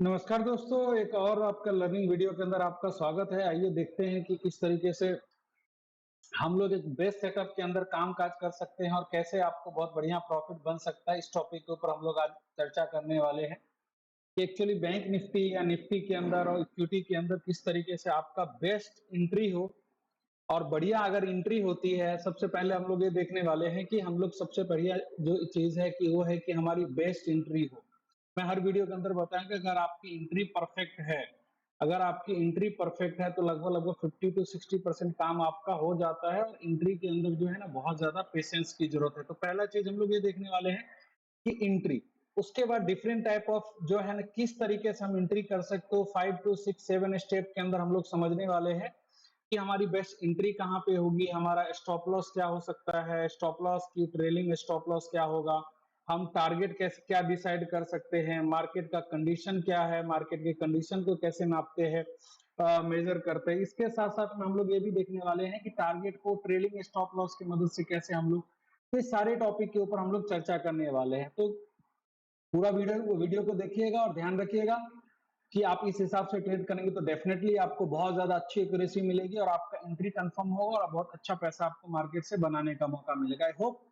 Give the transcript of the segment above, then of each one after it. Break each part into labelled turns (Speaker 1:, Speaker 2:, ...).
Speaker 1: नमस्कार दोस्तों, एक और आपका लर्निंग वीडियो के अंदर आपका स्वागत है। आइए देखते हैं कि किस तरीके से हम लोग एक बेस्ट सेटअप के अंदर काम-काज कर सकते हैं और कैसे आपको बहुत बढ़िया प्रॉफिट बन सकता है। इस टॉपिक के ऊपर हम लोग आज चर्चा करने वाले हैं कि एक्चुअली बैंक निफ्टी या निफ्टी के अंदर और इक्विटी के अंदर किस तरीके से आपका बेस्ट एंट्री हो और बढ़िया अगर एंट्री होती है। सबसे पहले हम लोग ये देखने वाले हैं कि हम लोग सबसे बढ़िया जो चीज़ है कि वो है कि हमारी बेस्ट एंट्री हो। मैं हर वीडियो के अंदर बताऊँ कि अगर आपकी एंट्री परफेक्ट है तो लगभग-लगभग 50 टू 60% काम आपका हो जाता है और एंट्री के अंदर जो है ना बहुत ज़्यादा पेशेंस की ज़रूरत है। तो पहला चीज़ हम लोग ये देखने वाले हैं कि एंट्री। उसके बाद डिफरेंट टाइप ऑफ जो है ना किस तरीके से हम एंट्री कर सकते हो 5 टू 6 7 स्टेप के अंदर हम लोग समझने वाले हैं कि हमारी बेस्ट एंट्री कहाँ पे होगी, हमारा स्टॉप लॉस क्या हो सकता है, स्टॉप लॉस की ट्रेलिंग स्टॉप लॉस क्या होगा, हम टारगेट कैसे क्या डिसाइड कर सकते हैं, मार्केट का कंडीशन क्या है, मार्केट के कंडीशन को कैसे नापते हैं, मेजर करते हैं। इसके साथ साथ में हम लोग ये भी देखने वाले हैं कि टारगेट को ट्रेलिंग स्टॉप लॉस की मदद से कैसे हम लोग, तो इस सारे टॉपिक के ऊपर हम लोग चर्चा करने वाले हैं। तो पूरा वीडियो को देखिएगा और ध्यान रखिएगा कि आप इस हिसाब से ट्रेड करेंगे तो डेफिनेटली आपको बहुत ज्यादा अच्छी एक्यूरेसी मिलेगी और आपका एंट्री कंफर्म होगा और बहुत अच्छा पैसा आपको मार्केट से बनाने का मौका मिलेगा। आई होप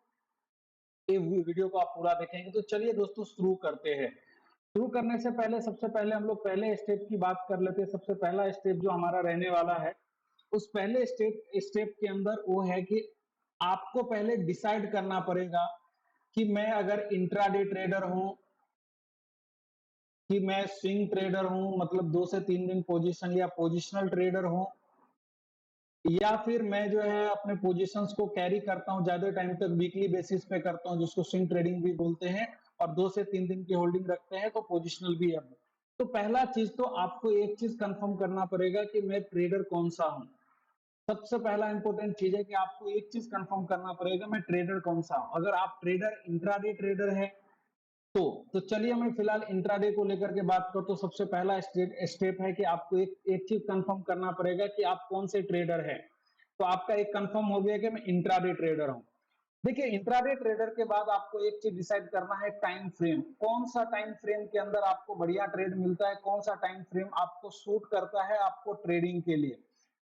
Speaker 1: ये वीडियो को आप पूरा देखेंगे। तो चलिए दोस्तों शुरू करते हैं। शुरू करने से पहले सबसे पहले हम लोग पहले स्टेप की बात कर लेते हैं। सबसे पहला स्टेप जो हमारा रहने वाला है, उस पहले स्टेप स्टेप के अंदर वो है कि आपको पहले डिसाइड करना पड़ेगा कि मैं अगर इंट्राडे ट्रेडर हूं, कि मैं स्विंग ट्रेडर हूं, मतलब 2 से 3 दिन पोजीशन या पोजिशनल ट्रेडर हूं, या फिर मैं जो है अपने पोजीशंस को कैरी करता हूं ज्यादा टाइम तक, वीकली बेसिस पे करता हूं जिसको स्विंग ट्रेडिंग भी बोलते हैं, और 2 से 3 दिन की होल्डिंग रखते हैं तो पोजिशनल भी है। तो पहला चीज तो आपको एक चीज कंफर्म करना पड़ेगा कि मैं ट्रेडर कौन सा हूं। सबसे पहला इंपॉर्टेंट चीज है कि आपको एक चीज कंफर्म करना पड़ेगा, मैं ट्रेडर कौन सा हूं। अगर आप ट्रेडर इंट्राडे ट्रेडर है तो चलिए मैं फिलहाल इंट्राडे को लेकर के बात करता हूं। सबसे पहला स्टेप है कि आपको एक एक चीज कंफर्म करना पड़ेगा कि आप कौन से ट्रेडर है। तो आपका एक कंफर्म हो गया कि मैं इंट्राडे ट्रेडर हूं। देखिए, इंट्राडे ट्रेडर के बाद आपको एक चीज डिसाइड करना है, टाइम फ्रेम। कौन सा टाइम फ्रेम के अंदर आपको बढ़िया ट्रेड मिलता है, कौन सा टाइम फ्रेम आपको सूट करता है आपको ट्रेडिंग के लिए।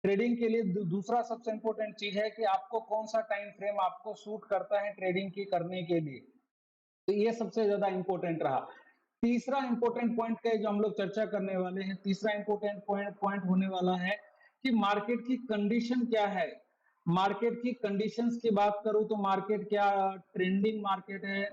Speaker 1: ट्रेडिंग के लिए दूसरा सबसे इंपॉर्टेंट चीज है कि आपको कौन सा टाइम फ्रेम आपको सूट करता है ट्रेडिंग की करने के लिए। तो ये सबसे ज्यादा इंपॉर्टेंट रहा। तीसरा इंपॉर्टेंट पॉइंट का जो हम लोग चर्चा करने वाले हैं, तीसरा इंपॉर्टेंट पॉइंट होने वाला है कि मार्केट की कंडीशन क्या है। मार्केट की कंडीशंस की बात करूं तो मार्केट क्या ट्रेंडिंग मार्केट है,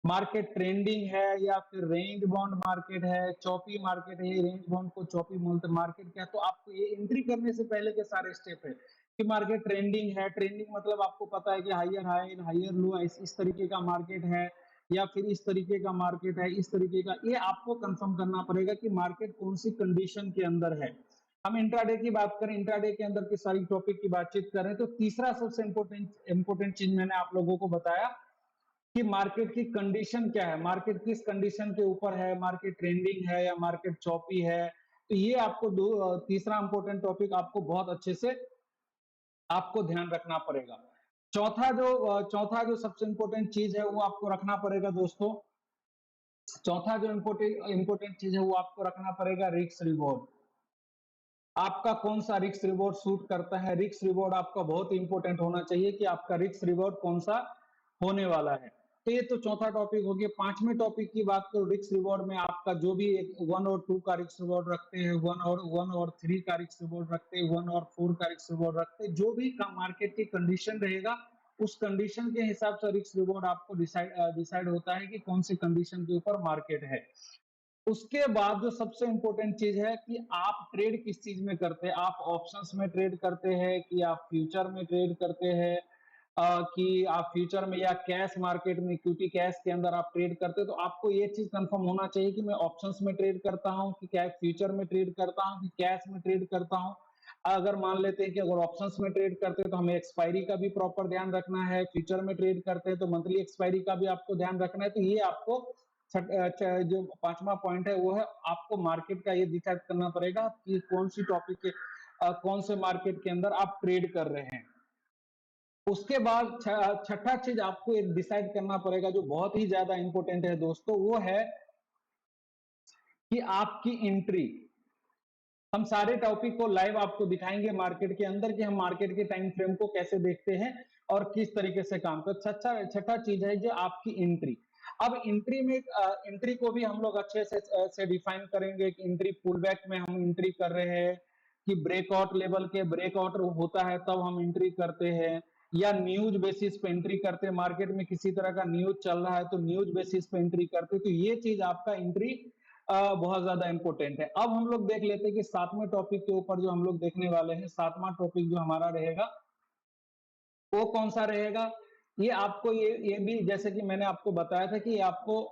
Speaker 1: मार्केट ट्रेंडिंग है, या फिर रेंज बाउंड मार्केट है, चौपी मार्केट है। रेंज बाउंड को चौपी बोलते, मार्केट क्या है। तो आपको ये एंट्री करने से पहले के सारे स्टेप है कि मार्केट ट्रेंडिंग है। ट्रेंडिंग मतलब आपको पता है कि हायर हाई हायर लो इस तरीके का मार्केट है, या फिर इस तरीके का मार्केट है, इस तरीके का। ये आपको कंफर्म करना पड़ेगा कि मार्केट कौन सी कंडीशन के अंदर है। हम इंट्राडे की बात करें, इंट्राडे के अंदर की सारी टॉपिक की बातचीत करें तो तीसरा सबसे इंपॉर्टेंट चीज मैंने आप लोगों को बताया कि मार्केट की कंडीशन क्या है, मार्केट किस कंडीशन के ऊपर है, मार्केट ट्रेंडिंग है या मार्केट चॉपी है। तो ये आपको तीसरा इंपॉर्टेंट टॉपिक आपको बहुत अच्छे से आपको ध्यान रखना पड़ेगा। चौथा जो सबसे इंपॉर्टेंट चीज है वो आपको रखना पड़ेगा दोस्तों। चौथा जो इंपॉर्टेंट चीज है वो आपको रखना पड़ेगा, रिस्क रिवॉर्ड। आपका कौन सा रिस्क रिवॉर्ड सूट करता है। रिस्क रिवॉर्ड आपका बहुत इंपॉर्टेंट होना चाहिए कि आपका रिस्क रिवॉर्ड कौन सा होने वाला है। तो ये तो चौथा टॉपिक हो गया। पांचवें टॉपिक की बात करो, रिस्क रिवॉर्ड में आपका जो भी एक 1 और 2 का रिस्क रिवॉर्ड रखते हैं, 1 और 3 का रिस्क रिवॉर्ड रखते हैं, 1 और 4 का रिस्क रिवॉर्ड रखते हैं, जो भी मार्केट की कंडीशन रहेगा उस कंडीशन के हिसाब से रिस्क रिवॉर्ड आपको डिसाइड होता है कि कौन सी कंडीशन के ऊपर मार्केट है। उसके बाद जो सबसे इंपॉर्टेंट चीज है कि आप ट्रेड किस चीज में करते हैं। आप ऑप्शंस में ट्रेड करते हैं कि आप फ्यूचर में ट्रेड करते हैं, कि आप फ्यूचर में या कैश मार्केट में इक्विटी कैश के अंदर आप ट्रेड करते हैं। तो आपको ये चीज कंफर्म होना चाहिए कि मैं ऑप्शंस में ट्रेड करता हूं, कि क्या फ्यूचर में ट्रेड करता हूं, कि कैश में ट्रेड करता हूं। अगर मान लेते हैं कि अगर ऑप्शंस में ट्रेड करते हैं तो हमें एक्सपायरी का भी प्रॉपर ध्यान रखना है, फ्यूचर में ट्रेड करते हैं तो मंथली एक्सपायरी का भी आपको ध्यान रखना है। तो ये आपको जो पांचवा पॉइंट है वो है, आपको मार्केट का ये डिसाइड करना पड़ेगा कि कौन सी टॉपिक के कौन से मार्केट के अंदर आप ट्रेड कर रहे हैं। उसके बाद छठा चीज आपको एक डिसाइड करना पड़ेगा जो बहुत ही ज्यादा इंपॉर्टेंट है दोस्तों, वो है कि आपकी एंट्री, हम सारे टॉपिक को लाइव आपको दिखाएंगे मार्केट के अंदर कि हम मार्केट के टाइम फ्रेम को कैसे देखते हैं और किस तरीके से काम करते हैं। छठा छठा चीज है जो आपकी एंट्री। अब एंट्री में एंट्री को भी हम लोग अच्छे से डिफाइन करेंगे कि एंट्री पुल बैक में हम एंट्री कर रहे हैं कि ब्रेकआउट लेवल के ब्रेकआउट होता है तब हम एंट्री करते हैं, या न्यूज बेसिस पे एंट्री करते हैं, मार्केट में किसी तरह का न्यूज चल रहा है तो न्यूज बेसिस पे एंट्री करते हैं। तो ये चीज आपका एंट्री बहुत ज्यादा इंपॉर्टेंट है। अब हम लोग देख लेते हैं कि सातवें टॉपिक के ऊपर जो हम लोग देखने वाले हैं, सातवां टॉपिक जो हमारा रहेगा वो कौन सा रहेगा। ये आपको ये भी जैसे कि मैंने आपको बताया था कि आपको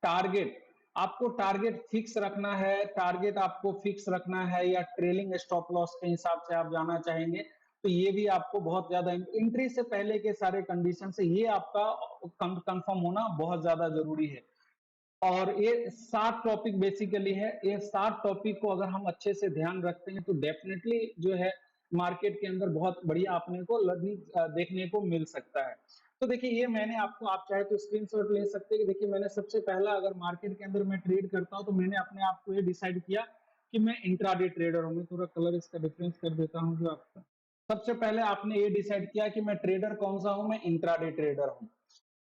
Speaker 1: टारगेट आपको टारगेट फिक्स रखना है, टारगेट आपको फिक्स रखना है या ट्रेलिंग स्टॉप लॉस के हिसाब से आप जाना चाहेंगे तो ये भी आपको बहुत ज्यादा एंट्री से पहले के सारे कंडीशन से ये आपका कंफर्म होना बहुत ज्यादा जरूरी है। और ये 7 टॉपिक बेसिकली है, ये 7 टॉपिक को अगर हम अच्छे से ध्यान रखते हैं तो डेफिनेटली जो है मार्केट के अंदर बहुत बढ़िया अपने को लर्निंग देखने को मिल सकता है। तो देखिए ये मैंने आपको, आप चाहे तो स्क्रीनशॉट ले सकते हैं कि देखिए मैंने सबसे पहला अगर मार्केट के अंदर मैं ट्रेड करता हूं तो मैंने अपने आप को ये डिसाइड किया कि मैं इंट्राडे ट्रेडर हूं। मैं थोड़ा कलर इसका डिफरेंस कर देता हूं जो आपका। सबसे पहले आपने ये डिसाइड किया कि मैं ट्रेडर कौन सा हूं, मैं इंट्राडे ट्रेडर हूं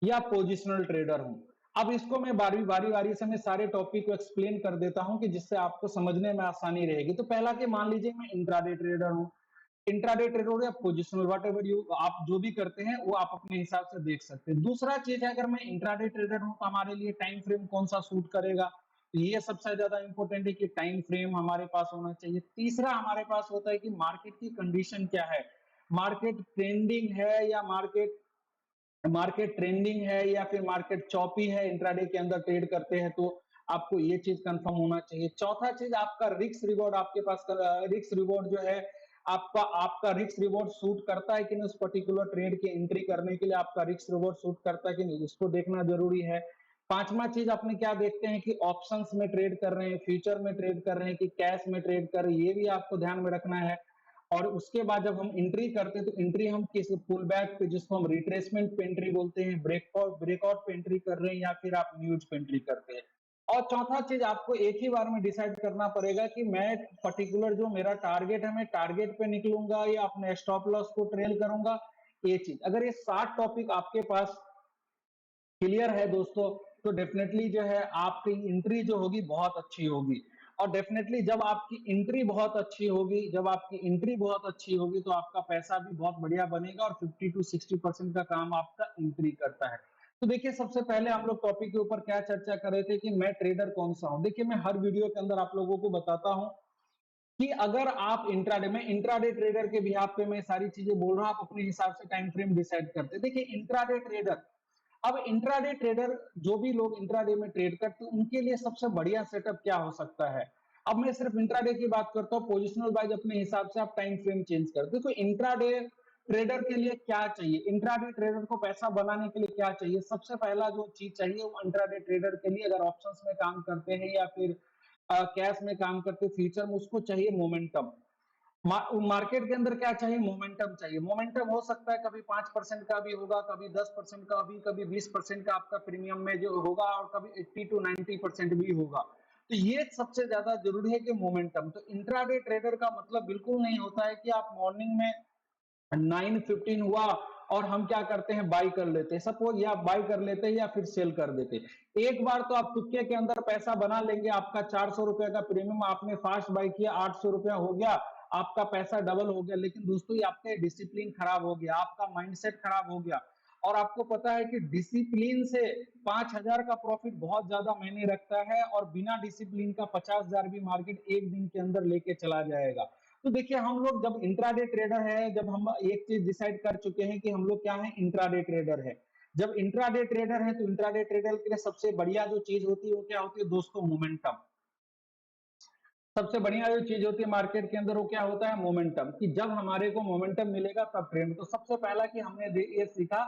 Speaker 1: या पोजिशनल ट्रेडर हूं। अब इसको मैं बारी बारी बारी से मैं सारे टॉपिक को एक्सप्लेन कर देता हूं कि जिससे आपको समझने में आसानी रहेगी। तो पहला कि मान लीजिए मैं इंट्राडे ट्रेडर हूं, इंट्राडे ट्रेडर हो या पोजिशनल वट एवर यू आप जो भी करते हैं वो आप अपने हिसाब से देख सकते हैं। दूसरा चीज है अगर मैं इंट्राडे ट्रेडर हूं तो हमारे लिए टाइम फ्रेम कौन सा सूट करेगा, तो ये सबसे ज्यादा इंपॉर्टेंट है कि टाइम फ्रेम हमारे पास होना चाहिए। तीसरा हमारे पास होता है कि मार्केट की कंडीशन क्या है, मार्केट ट्रेंडिंग है या मार्केट मार्केट ट्रेंडिंग है या फिर मार्केट चॉपी है, इंट्राडे के अंदर ट्रेड करते हैं तो आपको ये चीज कंफर्म होना चाहिए। चौथा चीज आपका रिस्क रिवॉर्ड, आपके पास रिस्क रिवॉर्ड जो है आपका आपका रिस्क रिवॉर्ड सूट करता है कि नहीं, उस पर्टिकुलर ट्रेड की एंट्री करने के लिए आपका रिस्क रिवॉर्ड सूट करता है कि नहीं, इसको देखना जरूरी है। पांचवा चीज अपने क्या देखते हैं कि ऑप्शंस में ट्रेड कर रहे हैं, फ्यूचर में ट्रेड कर रहे हैं कि कैश में ट्रेड कर रहे हैं, ये भी आपको ध्यान में रखना है। और उसके बाद जब हम एंट्री करते हैं तो एंट्री हम किस पुल बैक पे, जिसको हम रिट्रेसमेंट पे एंट्री बोलते हैं, ब्रेकआउट पे एंट्री कर रहे हैं या फिर आप न्यूज पे एंट्री करते हैं। और चौथा चीज आपको एक ही बार में डिसाइड करना पड़ेगा कि मैं पर्टिकुलर जो मेरा टारगेट है मैं टारगेट पे निकलूंगा या अपने स्टॉप लॉस को ट्रेल करूंगा। ये चीज अगर ये 7 टॉपिक आपके पास क्लियर है दोस्तों तो डेफिनेटली जो है आपकी एंट्री जो होगी बहुत अच्छी होगी। और डेफिनेटली जब आपकी एंट्री बहुत अच्छी होगी, जब आपकी एंट्री बहुत अच्छी होगी तो आपका पैसा भी बहुत बढ़िया बनेगा और 50 to 60% का काम आपका एंट्री करता है। तो देखिए सबसे पहले हम लोग टॉपिक के ऊपर क्या चर्चा कर रहे थे कि मैं ट्रेडर कौन सा हूं। देखिए मैं हर वीडियो के अंदर आप लोगों को बताता हूं कि अगर आप इंट्राडे में इंट्राडे ट्रेडर के बिहाफ पे मैं सारी चीजें बोल रहा हूं, आप अपने हिसाब से टाइम फ्रेम डिसाइड करते हैं। देखिए इंट्राडे ट्रेडर, अब इंट्राडे ट्रेडर जो भी लोग इंट्राडे में ट्रेड करते हैं उनके लिए सबसे बढ़िया सेटअप क्या हो सकता है। अब मैं सिर्फ इंट्राडे की बात करता हूँ, पोजिशनल वाइज अपने हिसाब से आप टाइम फ्रेम चेंज करते हो। तो इंट्राडे ट्रेडर के लिए क्या चाहिए, इंट्राडे ट्रेडर को पैसा बनाने के लिए क्या चाहिए, सबसे पहला जो चीज चाहिए वो इंट्राडे ट्रेडर के लिए, अगर ऑप्शंस में काम करते हैं या फिर कैश में काम करते फ्यूचर में, उसको चाहिए मोमेंटम। मार्केट के अंदर क्या चाहिए, मोमेंटम चाहिए। मोमेंटम हो सकता है कभी 5% का भी होगा, कभी 10% का भी, कभी 20% का आपका प्रीमियम में जो होगा और कभी 80 to 90% भी होगा। तो ये सबसे ज्यादा जरूरी है कि मोमेंटम। तो इंट्राडे ट्रेडर का मतलब बिल्कुल नहीं होता है कि आप मॉर्निंग में 9:15 हुआ और हम क्या करते हैं बाई कर लेते हैं, सपोज या बाई कर लेते हैं या फिर सेल कर देते हैं। एक बार तो आप तुक्के के अंदर पैसा बना लेंगे, आपका 400 रुपए का प्रीमियम आपने फास्ट बाई किया, 800 रुपया हो गया, आपका पैसा डबल हो गया। लेकिन दोस्तों ये आपका डिसिप्लिन खराब हो गया, आपका माइंडसेट खराब हो गया। और आपको पता है कि डिसिप्लिन से 5,000 का प्रॉफिट बहुत ज्यादा मायने रखता है और बिना डिसिप्लिन का 50,000 भी मार्केट एक दिन के अंदर लेके चला जाएगा। तो देखिए हम लोग जब इंट्राडे ट्रेडर है, जब हम एक चीज डिसाइड कर चुके हैं कि हम लोग क्या है, इंट्राडे ट्रेडर है। जब इंट्राडे ट्रेडर है तो इंट्राडे ट्रेडर के लिए सबसे बढ़िया जो चीज होती है वो क्या होती है दोस्तों, मोमेंटम। सबसे बढ़िया जो चीज होती है मार्केट के अंदर वो क्या होता है, मोमेंटम। कि जब हमारे को मोमेंटम मिलेगा तब ट्रेंड। तो सबसे पहला कि हमने ये सीखा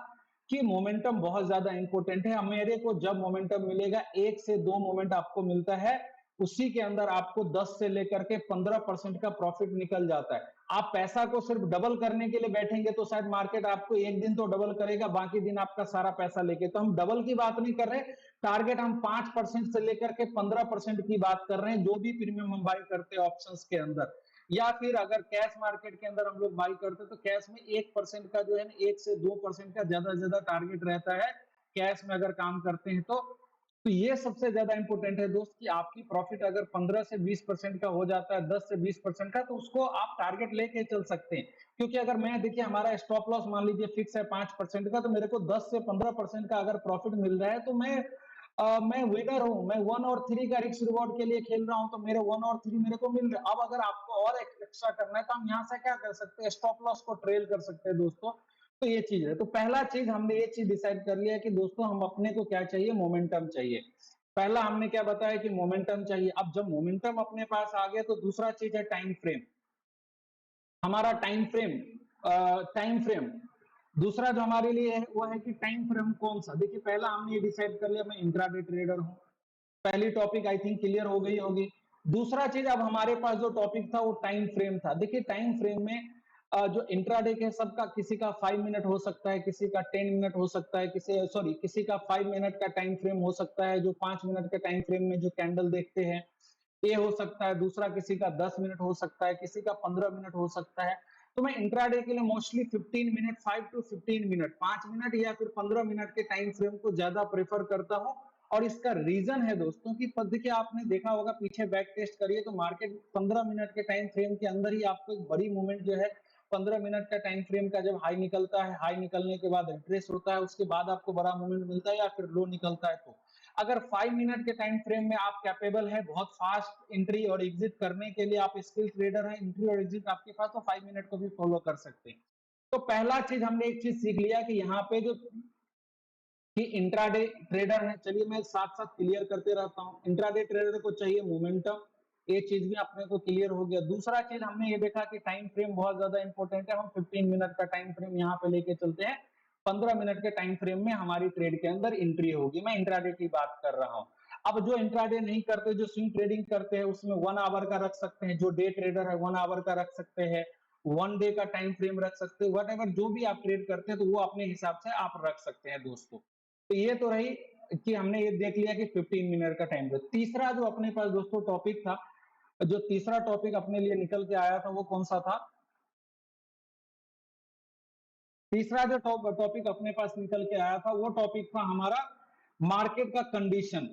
Speaker 1: कि मोमेंटम बहुत ज्यादा इंपॉर्टेंट है। मेरे को जब मोमेंटम मिलेगा, 1 से 2 मोमेंट आपको मिलता है, उसी के अंदर आपको 10 से लेकर के 15% का प्रॉफिट निकल जाता है। आप पैसा को सिर्फ डबल करने के लिए बैठेंगे तो शायद मार्केट आपको एक दिन तो डबल करेगा, बाकी दिन आपका सारा पैसा लेके। तो हम डबल की बात नहीं कर रहे, टारगेट हम 5% से लेकर के 15% की बात कर रहे हैं, जो भी प्रीमियम हम बाई करते हैं ऑप्शंस के अंदर। या फिर अगर कैश मार्केट के अंदर हम लोग बाई करते हैं तो कैश में 1% का जो है ना 1 से 2% का ज्यादा से ज्यादा टारगेट रहता है कैश में अगर काम करते हैं तो ये सबसे ज्यादा इंपॉर्टेंट है दोस्त कि आपकी प्रॉफिट अगर 15 से 20% का हो जाता है, 10 से 20% का, तो उसको आप टारगेट लेके चल सकते हैं। क्योंकि अगर मैं देखिए हमारा स्टॉप लॉस मान लीजिए फिक्स है 5% का, तो मेरे को 10 से 15% का अगर प्रॉफिट मिल रहा है तो मैं विनर हूं। मैं 1 और 3 का रिस्क रिवॉर्ड के लिए खेल रहा हूं, तो मेरे 1 और 3 मेरे को मिल रहा है। अब अगर आपको और एक्स्ट्रा करना है तो हम यहाँ से क्या कर सकते हैं, स्टॉप लॉस को ट्रेल कर सकते हैं दोस्तों। तो ये चीज है। तो पहला चीज हमने ये चीज डिसाइड कर लिया कि दोस्तों हम अपने को क्या चाहिए, मोमेंटम चाहिए। पहला हमने क्या बताया कि मोमेंटम चाहिए। अब जब मोमेंटम अपने पास आ गया तो दूसरा चीज है टाइम फ्रेम। हमारा टाइम फ्रेम दूसरा जो हमारे लिए है वो है कि टाइम फ्रेम कौन सा। देखिए पहला हमने ये डिसाइड कर लिया मैं इंट्राडे ट्रेडर हूं। पहली टॉपिक आई थिंक क्लियर हो गई होगी। दूसरा चीज अब हमारे पास जो टॉपिक था वो टाइम फ्रेम था। देखिए टाइम फ्रेम में जो इंट्राडे के सबका किसी का 5 मिनट हो सकता है, किसी का 10 मिनट हो सकता है, किसी का 5 मिनट का टाइम फ्रेम हो सकता है। जो 5 मिनट के टाइम फ्रेम में जो कैंडल देखते हैं ये हो सकता है। दूसरा किसी का 10 मिनट हो सकता है, किसी का 15 मिनट हो सकता है। तो मैं इंट्राडे के लिए mostly 15 minute, 5 to 15 minute, 5 minute या फिर 15 मिनट के टाइम फ्रेम को ज्यादा प्रेफर करता हूं। और इसका रीजन है दोस्तों कि देखिए आपने देखा होगा, पीछे बैक टेस्ट करिए तो मार्केट 15 मिनट के टाइम फ्रेम के अंदर ही आपको एक बड़ी मूवमेंट जो है 15 मिनट का टाइम फ्रेम का जब हाई निकलता है, हाई निकलने के बाद रिट्रेस होता है, उसके बाद आपको बड़ा मूवमेंट मिलता है या फिर लो निकलता है। तो अगर 5 मिनट के टाइम फ्रेम में आप कैपेबल है बहुत फास्ट एंट्री और एग्जिट करने के लिए, आप स्किल ट्रेडर है, एंट्री और एग्जिट आपके पास, तो 5 मिनट को भी फॉलो कर सकते हैं। तो पहला चीज हमने एक चीज सीख लिया कि यहाँ पे जो कि इंट्राडे ट्रेडर है, चलिए मैं साथ साथ क्लियर करते रहता हूँ। इंट्राडे ट्रेडर को चाहिए मोमेंटम, ये चीज भी अपने को क्लियर हो गया। दूसरा चीज हमने ये देखा कि टाइम फ्रेम बहुत ज्यादा इंपॉर्टेंट है। हम 15 मिनट का टाइम फ्रेम यहाँ पे लेके चलते हैं। 15 मिनट के टाइम फ्रेम में हमारी ट्रेड के अंदर एंट्री होगी। मैं इंट्राडे की बात कर रहा हूँ। अब जो इंट्राडे नहीं करते, जो स्विंग ट्रेडिंग करते हैं, उसमें 1 आवर का रख सकते हैं। जो डे ट्रेडर है 1 आवर का रख सकते हैं, 1 डे का टाइम फ्रेम रख सकते हैं। वट एवर जो भी आप ट्रेड करते हैं तो वो अपने हिसाब से आप रख सकते हैं दोस्तों। तो ये तो रही कि हमने ये देख लिया कि 15 मिनट का टाइम फ्रेम। तीसरा जो अपने पास दोस्तों टॉपिक था, जो तीसरा टॉपिक अपने लिए निकल के आया था वो कौन सा था। तीसरा जो टॉपिक अपने पास निकल के आया था वो टॉपिक था हमारा मार्केट का कंडीशन।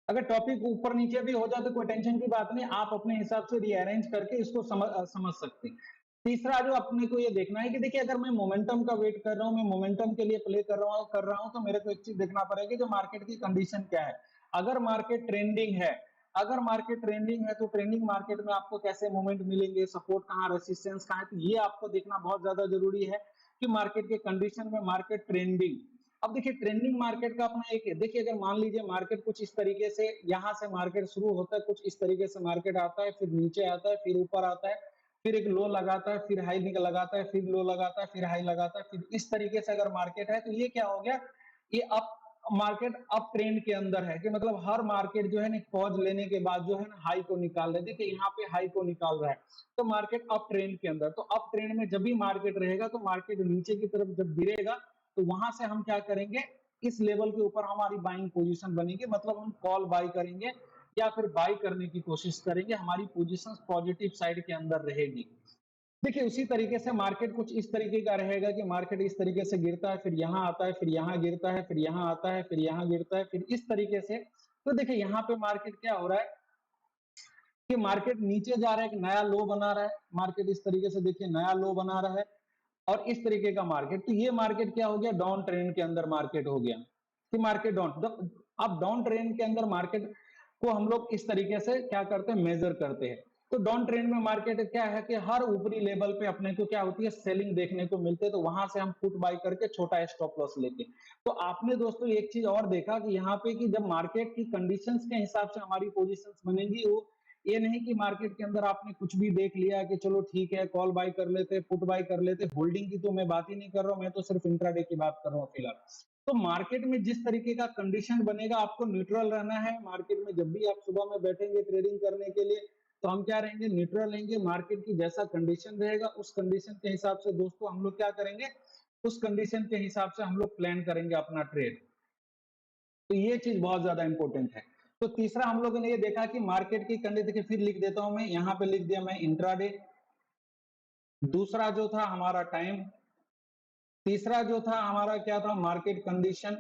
Speaker 1: अगर टॉपिक ऊपर नीचे भी हो जाए तो कोई टेंशन की बात नहीं, आप अपने हिसाब से रीअरेंज करके इसको समझ सकते हैं। तीसरा जो अपने को ये देखना है कि देखिए अगर मैं मोमेंटम का वेट कर रहा हूं, मैं मोमेंटम के लिए प्ले कर रहा हूं तो मेरे को एक चीज देखना पड़ेगा जो मार्केट की कंडीशन क्या है। अगर मार्केट ट्रेंडिंग है, अगर मार्केट ट्रेंडिंग है तो ट्रेंडिंग मार्केट में आपको कैसे मूवमेंट मिलेंगे, सपोर्ट कहाँ, रेसिस्टेंस कहाँ है, तो ये आपको देखना बहुत ज्यादा जरूरी है कि मार्केट के कंडीशन में मार्केट ट्रेंडिंग। अब देखिए ट्रेंडिंग मार्केट का अपना एक है। देखिए अगर मान लीजिए मार्केट कुछ इस तरीके से, यहां से मार्केट शुरू होता है, कुछ इस तरीके से मार्केट आता है, फिर नीचे आता है, फिर ऊपर आता है, फिर एक लो लगाता है, फिर हाई लगाता है, फिर लो लगाता है, फिर हाई लगाता है, फिर इस तरीके से अगर मार्केट है तो ये क्या हो गया, ये अप मार्केट अप ट्रेंड के अंदर है। कि मतलब हर मार्केट जो है ना पॉज लेने के बाद जो है ना हाई को निकाल रहा है। देखिए यहाँ पे हाई को निकाल रहा है तो मार्केट अप ट्रेंड के अंदर। तो अप ट्रेंड में जब भी मार्केट रहेगा तो मार्केट नीचे की तरफ जब गिरेगा तो वहां से हम क्या करेंगे, इस लेवल के ऊपर हमारी बाइंग पोजीशन बनेगी, मतलब हम कॉल बाई करेंगे या फिर बाई करने की कोशिश करेंगे, हमारी पोजीशन पॉजिटिव साइड के अंदर रहेगी। देखिए उसी तरीके से मार्केट कुछ इस तरीके का रहेगा कि मार्केट इस तरीके से गिरता है, फिर यहाँ आता है, फिर यहाँ गिरता है, फिर यहाँ आता है, फिर यहाँ गिरता है, फिर इस तरीके से। तो देखिए यहाँ पे मार्केट क्या हो रहा है कि मार्केट नीचे जा रहा है, एक नया लो बना रहा है मार्केट, इस तरीके से देखिए नया लो बना रहा है और इस तरीके का मार्केट। तो ये मार्केट क्या हो गया, डाउन ट्रेंड के अंदर मार्केट हो गया कि मार्केट डाउन। अब डाउन ट्रेंड के अंदर मार्केट को हम लोग इस तरीके से क्या करते हैं, मेजर करते हैं। तो डाउन ट्रेंड में मार्केट क्या है कि हर ऊपरी लेवल पे अपने को क्या होती है, सेलिंग देखने को मिलते हैं। तो वहां से हम पुट बाय करके छोटा स्टॉप लॉस लेके। तो आपने दोस्तों एक चीज और देखा कि यहाँ पे कि जब मार्केट की कंडीशंस के हिसाब से हमारी पोजीशंस बनेंगी, वो ये नहीं कि मार्केट के अंदर आपने कुछ भी देख लिया कि चलो ठीक है कॉल बाय कर लेते, पुट बाय कर लेते। होल्डिंग की तो मैं बात ही नहीं कर रहा हूं, मैं तो सिर्फ इंट्राडे की बात कर रहा हूं फिलहाल। तो मार्केट में जिस तरीके का कंडीशन बनेगा आपको न्यूट्रल रहना है। मार्केट में जब भी आप सुबह में बैठेंगे ट्रेडिंग करने के लिए तो हम क्या रहेंगे, न्यूट्रल रहेंगे। मार्केट की जैसा कंडीशन रहेगा उस कंडीशन के हिसाब से दोस्तों हम लोग क्या करेंगे, उस कंडीशन के हिसाब से हम लोग प्लान करेंगे अपना ट्रेड। तो ये चीज बहुत ज्यादा इंपॉर्टेंट है। तो तीसरा हम लोगों ने ये देखा कि मार्केट की कंडीशन, देखिए फिर लिख देता हूं मैं, यहाँ पे लिख दिया मैं इंट्राडे। दूसरा जो था हमारा टाइम। तीसरा जो था हमारा क्या था, मार्केट कंडीशन,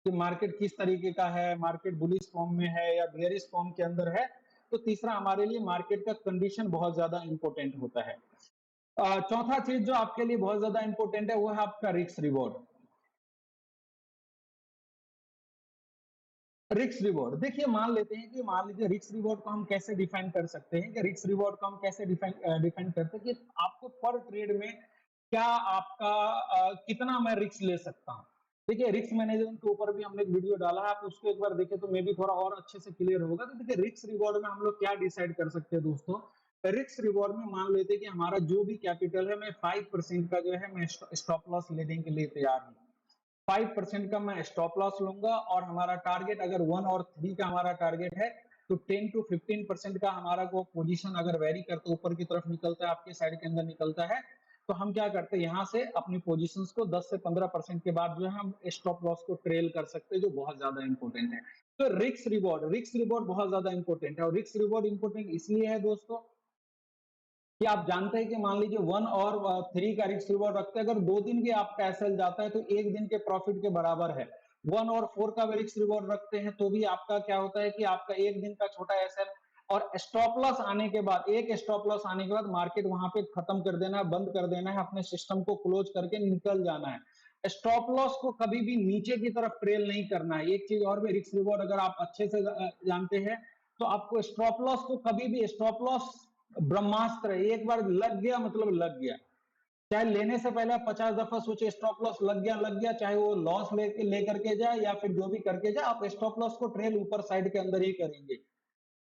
Speaker 1: कि मार्केट किस तरीके का है, मार्केट बुलिश फॉर्म में है या बेयरिश फॉर्म के अंदर है। तो तीसरा हमारे लिए मार्केट का कंडीशन बहुत ज्यादा इंपॉर्टेंट होता है। चौथा चीज जो आपके लिए बहुत ज्यादा इंपॉर्टेंट है वो है आपका रिस्क रिवॉर्ड। रिस्क रिवॉर्ड, देखिए मान लेते हैं कि, मान लीजिए रिस्क रिवॉर्ड को हम कैसे डिफाइन कर सकते हैं, कि रिस्क रिवॉर्ड को हम कैसे डिफाइन करते हैं, कि आपको पर ट्रेड में क्या आपका कितना मैं रिस्क ले सकता हूं। देखिए रिस्क मैनेजमेंट के ऊपर भी हमने एक वीडियो डाला है, आप उसको एक बार देखें तो मे भी थोड़ा और अच्छे से क्लियर होगा। तो देखिए रिस्क रिवॉर्ड में हम लोग क्या डिसाइड कर सकते हैं दोस्तों। रिस्क रिवॉर्ड में मान लेते हैं कि हमारा जो भी कैपिटल है, मैं 5% का जो है मैं स्टॉप लॉस लेने के लिए तैयार हूं। 5% का मैं स्टॉप लॉस लूंगा, और हमारा टारगेट अगर 1 और 3 का हमारा टारगेट है, तो 10 to 15% का हमारा वो पोजीशन अगर वेरी करते ऊपर की तरफ निकलता है, आपके साइड के अंदर निकलता है, तो हम क्या करते हैं, यहाँ से अपनी पोजीशंस को 10 से 15% के बाद जो है हम स्टॉप लॉस को ट्रेल कर सकते हैं, जो बहुत ज्यादा इंपॉर्टेंट है। तो रिस्क रिवॉर्ड बहुत ज्यादा इंपॉर्टेंट है। और रिस्क रिवॉर्ड इंपॉर्टेंट इसलिए है दोस्तों कि आप जानते हैं कि मान लीजिए 1 और 3 का रिस्क रिवॉर्ड रखते हैं, अगर 2 दिन भी आपका एसएल जाता है तो 1 दिन के प्रॉफिट के बराबर है। 1 और 4 का भी रिस्क रिवॉर्ड रखते हैं तो भी आपका क्या होता है कि आपका 1 दिन का छोटा एसएल, और स्टॉप लॉस आने के बाद, एक स्टॉप लॉस आने के बाद मार्केट वहां पे खत्म कर देना है, बंद कर देना है, अपने सिस्टम को क्लोज करके निकल जाना है। स्टॉप लॉस को कभी भी नीचे की तरफ ट्रेल नहीं करना है। एक चीज और भी, रिस्क रिवॉर्ड अगर आप अच्छे से जानते हैं, तो आपको स्टॉप लॉस को कभी भी, स्टॉप लॉस ब्रह्मास्त्र है, एक बार लग गया मतलब लग गया। चाहे लेने से पहले आप 50 दफा सोचे, स्टॉप लॉस लग गया, चाहे वो लॉस लेकर के जाए या फिर जो भी करके जाए, आप स्टॉप लॉस को ट्रेल ऊपर साइड के अंदर ही करेंगे।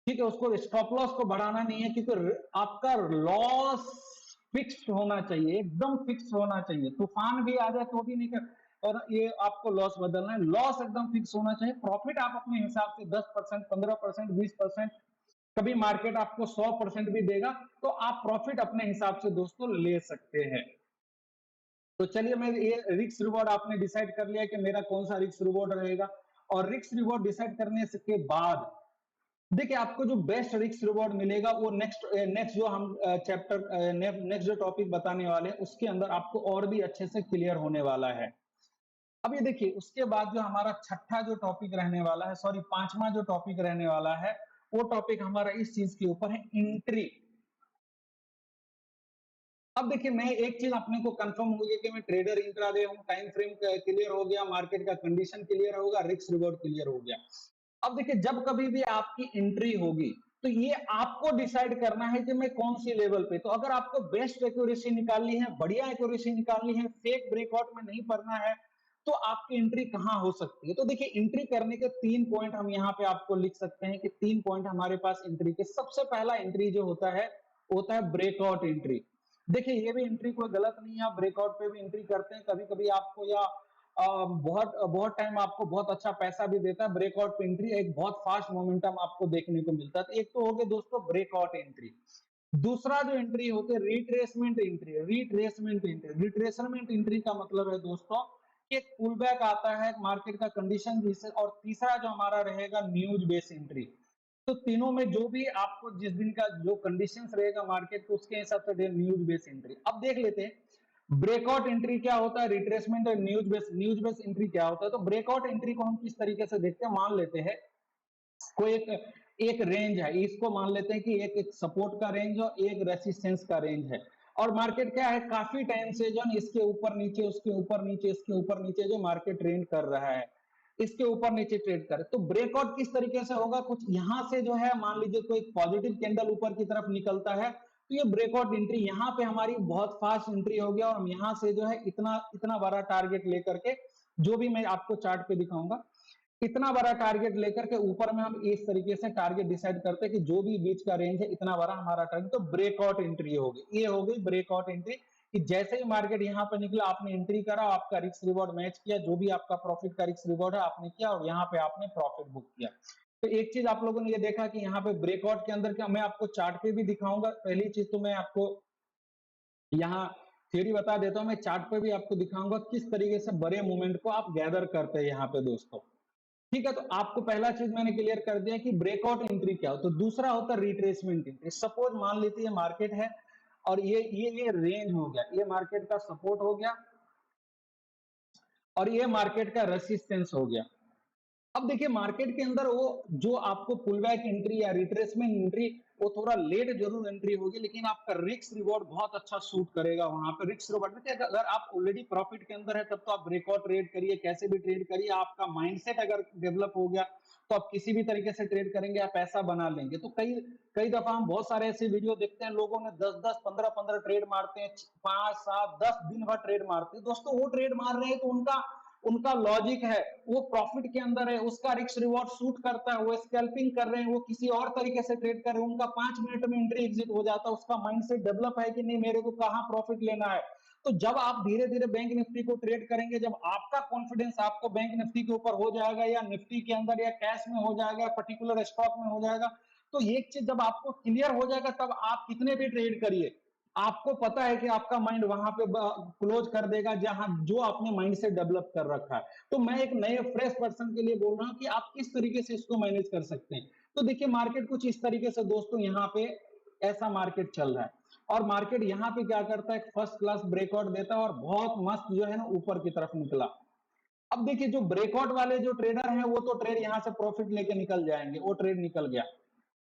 Speaker 1: ठीक है, उसको स्टॉप लॉस को बढ़ाना नहीं है, क्योंकि आपका लॉस फिक्स होना चाहिए, एकदम फिक्स होना चाहिए। तूफान भी आ जाए तो भी नहीं कर, और ये आपको लॉस बदलना है, लॉस एकदम फिक्स होना चाहिए। प्रॉफिट आप अपने हिसाब से 10%, 15%, 20%, कभी मार्केट आपको 100% भी देगा, तो आप प्रॉफिट अपने हिसाब से दोस्तों ले सकते हैं। तो चलिए, मैं ये रिस्क रिवॉर्ड आपने डिसाइड कर लिया कि मेरा कौन सा रिस्क रिवॉर्ड रहेगा। और रिस्क रिवॉर्ड डिसाइड करने के बाद देखिए आपको जो बेस्ट रिस्क रिवॉर्ड मिलेगा वो नेक्स्ट नेक्स्ट जो हम चैप्टर नेक्स्ट जो टॉपिक बताने वाले हैं उसके अंदर आपको और भी अच्छे से क्लियर होने वाला है। अब ये देखिए उसके बाद जो हमारा छठा जो टॉपिक रहने वाला है, सॉरी पांचवा जो टॉपिक रहने वाला है, वो टॉपिक हमारा इस चीज के ऊपर है, एंट्री। अब देखिए मैं एक चीज अपने को कंफर्म हो गया कि मैं ट्रेडर इंट्राडे हूं, टाइम फ्रेम क्लियर हो गया, मार्केट का कंडीशन क्लियर होगा, रिस्क रिवॉर्ड क्लियर हो गया। अब देखिए जब कभी भी आपकी एंट्री होगी, तो ये आपको डिसाइड करना है कि मैं कौन सी लेवल पे, तो अगर आपको बेस्ट एक्यूरेसी निकालनी है, बढ़िया एक्यूरेसी निकालनी है, फेक ब्रेकआउट में नहीं पड़ना है, तो आपकी एंट्री कहां हो सकती है। तो देखिए एंट्री करने के 3 पॉइंट हम यहाँ पे आपको लिख सकते हैं, कि 3 पॉइंट हमारे पास एंट्री के। सबसे पहला एंट्री जो होता है ब्रेकआउट एंट्री। देखिए ये भी एंट्री कोई गलत नहीं है, आप ब्रेकआउट पे भी एंट्री करते हैं, कभी कभी आपको, या बहुत बहुत टाइम आपको बहुत अच्छा पैसा भी देता है ब्रेकआउट पे एंट्री, एक बहुत फास्ट मोमेंटम आपको देखने को मिलता है। तो एक तो हो गया दोस्तों ब्रेकआउट एंट्री। दूसरा जो एंट्री होती है रिट्रेसमेंट एंट्री। रिट्रेसमेंट एंट्री का मतलब है दोस्तों कि एक पुल बैक आता है मार्केट का कंडीशन जिससे, और तीसरा जो हमारा रहेगा न्यूज बेस एंट्री। तो तीनों में जो भी आपको जिस दिन का जो कंडीशंस रहेगा मार्केट को, उसके हिसाब से न्यूज बेस एंट्री। अब देख लेते हैं ब्रेकआउट एंट्री क्या होता है, रिट्रेसमेंट और न्यूज बेस एंट्री क्या होता है। तो ब्रेकआउट एंट्री को हम किस तरीके से देखते हैं, मान लेते हैं कोई एक रेंज है, इसको मान लेते हैं कि एक सपोर्ट का रेंज और एक रेसिस्टेंस का रेंज है, और मार्केट क्या है काफी टाइम से जो इसके ऊपर नीचे, उसके ऊपर नीचे, इसके ऊपर नीचे जो मार्केट ट्रेंड कर रहा है, इसके ऊपर नीचे ट्रेड करे। तो ब्रेकआउट किस तरीके से होगा, कुछ यहां से जो है मान लीजिए कोई पॉजिटिव कैंडल ऊपर की तरफ निकलता है, तो ये ब्रेकआउट एंट्री, यहाँ पे हमारी बहुत फास्ट एंट्री हो गया, और हम यहाँ से जो है इतना इतना बड़ा टारगेट लेकर के, जो भी मैं आपको चार्ट पे दिखाऊंगा, इतना बड़ा टारगेट लेकर के ऊपर में हम इस तरीके से टारगेट डिसाइड करते हैं कि जो भी बीच का रेंज है इतना बड़ा हमारा टारगेट, तो ब्रेकआउट एंट्री होगी। ये हो गई ब्रेकआउट एंट्री, कि जैसे ही मार्केट यहाँ पे निकला, आपने एंट्री करा, आपका रिस्क रिवॉर्ड मैच किया, जो भी आपका प्रॉफिट का रिस्क रिवॉर्ड है आपने किया, और यहाँ पे आपने प्रॉफिट बुक किया। तो एक चीज आप लोगों ने ये देखा कि यहाँ पे ब्रेकआउट के अंदर क्या, मैं आपको चार्ट पे भी दिखाऊंगा। पहली चीज तो मैं आपको यहाँ थ्योरी बता देता हूँ, मैं चार्ट पे भी आपको दिखाऊंगा किस तरीके से बड़े मूवमेंट को आप गैदर करते हैं यहाँ पे दोस्तों। ठीक है, तो आपको पहला चीज मैंने क्लियर कर दिया कि ब्रेकआउट एंट्री क्या हो। तो दूसरा होता है रिट्रेसमेंट एंट्री। सपोज मान लीजिए ये मार्केट है और ये रेंज हो गया, ये मार्केट का सपोर्ट हो गया और ये मार्केट का रेसिस्टेंस हो गया। अब देखिए मार्केट के अंदर वो जो आपको पुल बैक एंट्री या रिट्रेसमेंट एंट्री, वो थोड़ा लेट जरूर एंट्री होगी, लेकिन आपका रिस्क रिवॉर्ड बहुत अच्छा सूट करेगा वहां पे। रिस्क रिवॉर्ड में अगर आप ऑलरेडी प्रॉफिट के अंदर है तब तो आप ब्रेकआउट ट्रेड करिए, कैसे भी ट्रेड करिए, आपका माइंडसेट अगर डेवलप हो गया तो आप किसी भी तरीके से ट्रेड करेंगे, आप पैसा बना लेंगे। तो कई कई दफा हम बहुत सारे ऐसे वीडियो देखते हैं, लोगों ने 10-10 15-15 ट्रेड मारते हैं, 5-7-10 दिन भर ट्रेड मारते हैं। दोस्तों वो ट्रेड मार रहे हैं तो उनका उनका लॉजिक है, वो प्रॉफिट के अंदर है, उसका रिस्क रिवॉर्ड सूट करता है, वो स्कैल्पिंग कर रहे हैं, वो किसी और तरीके से ट्रेड कर रहे हैं, उनका 5 मिनट में एंट्री एग्जिट हो जाता है, उसका माइंडसेट डेवलप है कि नहीं मेरे को कहां प्रॉफिट लेना है। तो जब आप धीरे धीरे बैंक निफ्टी को ट्रेड करेंगे, जब आपका कॉन्फिडेंस आपको बैंक निफ्टी के ऊपर हो जाएगा या निफ्टी के अंदर या कैश में हो जाएगा, पर्टिकुलर स्टॉक में हो जाएगा, तो ये चीज जब आपको क्लियर हो जाएगा तब आप कितने भी ट्रेड करिए, आपको पता है कि आपका माइंड वहां पे क्लोज कर देगा जहां जो आपने माइंड से डेवलप कर रखा है। तो मैं एक नए फ्रेश पर्सन के लिए बोल रहा हूं कि आप किस तरीके से इसको मैनेज कर सकते हैं। तो देखिए मार्केट कुछ इस तरीके से दोस्तों यहाँ पे ऐसा मार्केट चल रहा है और मार्केट यहाँ पे क्या करता है, फर्स्ट क्लास ब्रेकआउट देता है और बहुत मस्त जो है ना ऊपर की तरफ निकला। अब देखिए जो ब्रेकआउट वाले जो ट्रेडर हैं वो तो ट्रेड यहां से प्रॉफिट लेके निकल जाएंगे, वो ट्रेड निकल गया।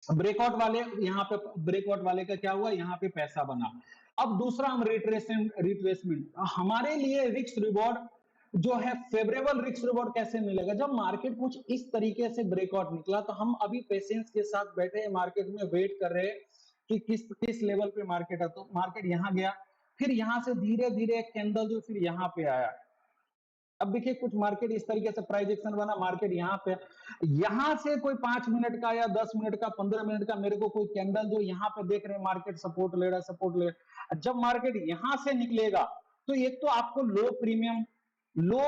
Speaker 1: ब्रेकआउट वाले यहाँ पे, ब्रेकआउट वाले का क्या हुआ, यहाँ पे पैसा बना। अब दूसरा हम रिट्रेसमेंट हमारे लिए रिस्क रिवॉर्ड जो है, फेवरेबल रिस्क रिवॉर्ड कैसे मिलेगा, जब मार्केट कुछ इस तरीके से ब्रेकआउट निकला तो हम अभी पेशेंस के साथ बैठे हैं, मार्केट में वेट कर रहे हैं कि किस किस लेवल पे मार्केट है। तो मार्केट यहाँ गया, फिर यहां से धीरे धीरे एक कैंडल जो फिर यहाँ पे आया। अब देखिए कुछ मार्केट इस तरीके से प्राइस एक्शन बना, मार्केट यहाँ पे, यहां से कोई 5 मिनट का या 10 मिनट का 15 मिनट का मेरे को कोई कैंडल जो यहाँ पे देख रहे हैं मार्केट सपोर्ट ले रहा है, सपोर्ट ले रहा है, जब मार्केट यहां से निकलेगा तो एक तो आपको लो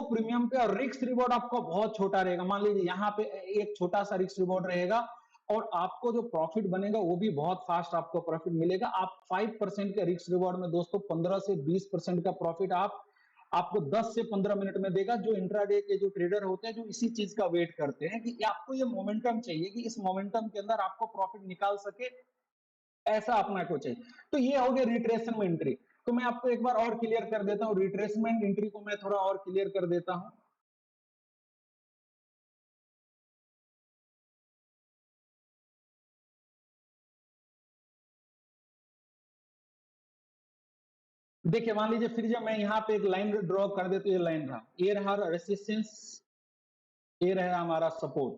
Speaker 1: प्रीमियम पे और रिस्क रिवॉर्ड आपको बहुत छोटा रहेगा। मान लीजिए यहाँ पे एक छोटा सा रिस्क रिवॉर्ड रहेगा और आपको जो प्रॉफिट बनेगा वो भी बहुत फास्ट आपको प्रॉफिट मिलेगा। आप 5% के रिस्क रिवॉर्ड में दोस्तों 15 से 20% का प्रॉफिट आपको 10 से 15 मिनट में देगा। जो इंट्राडे के जो ट्रेडर होते हैं जो इसी चीज का वेट करते हैं कि आपको ये मोमेंटम चाहिए कि इस मोमेंटम के अंदर आपको प्रॉफिट निकाल सके, ऐसा अपना को चाहिए। तो ये हो गया रिट्रेसमेंट एंट्री। तो मैं आपको एक बार और क्लियर कर देता हूं, रिट्रेसमेंट एंट्री को मैं थोड़ा और क्लियर कर देता हूं। देखिए मान लीजिए फिर जब मैं यहाँ पे एक लाइन ड्रॉ कर देता हूं, ये लाइन रहा, ये रहा रेसिस्टेंस, ये रहा हमारा सपोर्ट।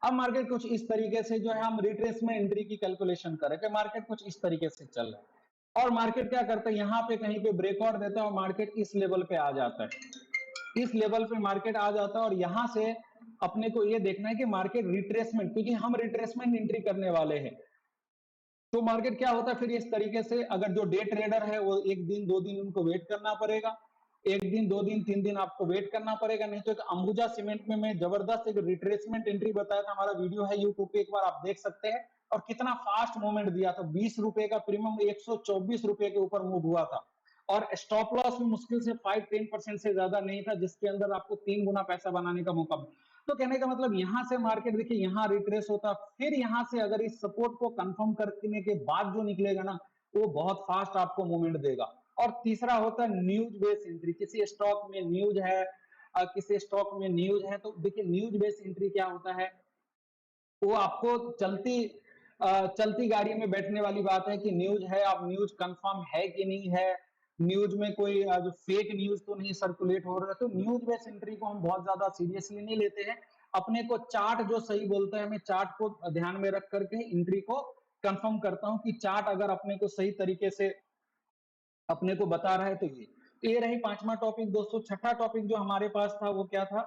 Speaker 1: अब मार्केट कुछ इस तरीके से जो है हम रिट्रेसमेंट एंट्री की कैलकुलेशन करें कि मार्केट कुछ इस तरीके से चल रहा है और मार्केट क्या करता है, यहाँ पे कहीं पे ब्रेकआउट देता है और मार्केट इस लेवल पे आ जाता है, इस लेवल पे मार्केट आ जाता है और यहां से अपने को ये देखना है कि मार्केट रिट्रेसमेंट, क्योंकि हम रिट्रेसमेंट एंट्री करने वाले हैं। तो मार्केट क्या होता है फिर इस तरीके से, अगर जो डे ट्रेडर है वो एक दिन 2 दिन उनको वेट करना पड़ेगा, एक दिन 2 दिन 3 दिन आपको वेट करना पड़ेगा। नहीं तो एक अंबुजा सीमेंट में मैं जबरदस्त एक रिट्रेसमेंट एंट्री बताया था, हमारा वीडियो है यूट्यूब पे, एक बार आप देख सकते हैं। और कितना फास्ट मूवमेंट दिया था, 20 रुपए का प्रीमियम 124 रुपए के ऊपर मूव हुआ था और स्टॉप लॉस भी मुश्किल से 5-10% से ज्यादा नहीं था, जिसके अंदर आपको 3 गुना पैसा बनाने का मौका मिला। तो कहने का मतलब यहां से मार्केट देखिए यहाँ रिट्रेस होता, फिर यहां से अगर इस सपोर्ट को कंफर्म करने के बाद जो निकलेगा ना, वो बहुत फास्ट आपको मूवमेंट देगा। और तीसरा होता है न्यूज बेस एंट्री, किसी स्टॉक में न्यूज है, किसी स्टॉक में न्यूज है, तो देखिए न्यूज बेस एंट्री क्या होता है, वो आपको चलती गाड़ी में बैठने वाली बात है कि न्यूज है, अब न्यूज कंफर्म है कि नहीं है, न्यूज में कोई जो फेक न्यूज तो नहीं सर्कुलेट हो रहा है। तो न्यूज बेस्ड एंट्री को हम बहुत ज्यादा सीरियसली नहीं लेते हैं, अपने को चार्ट जो सही बोलता है मैं चार्ट को ध्यान में रख करके एंट्री को कंफर्म करता हूं कि चार्ट अगर अपने को सही तरीके से अपने को बता रहा है तो ये रही पांचवा टॉपिक। दोस्तों छठा टॉपिक जो हमारे पास था वो क्या था,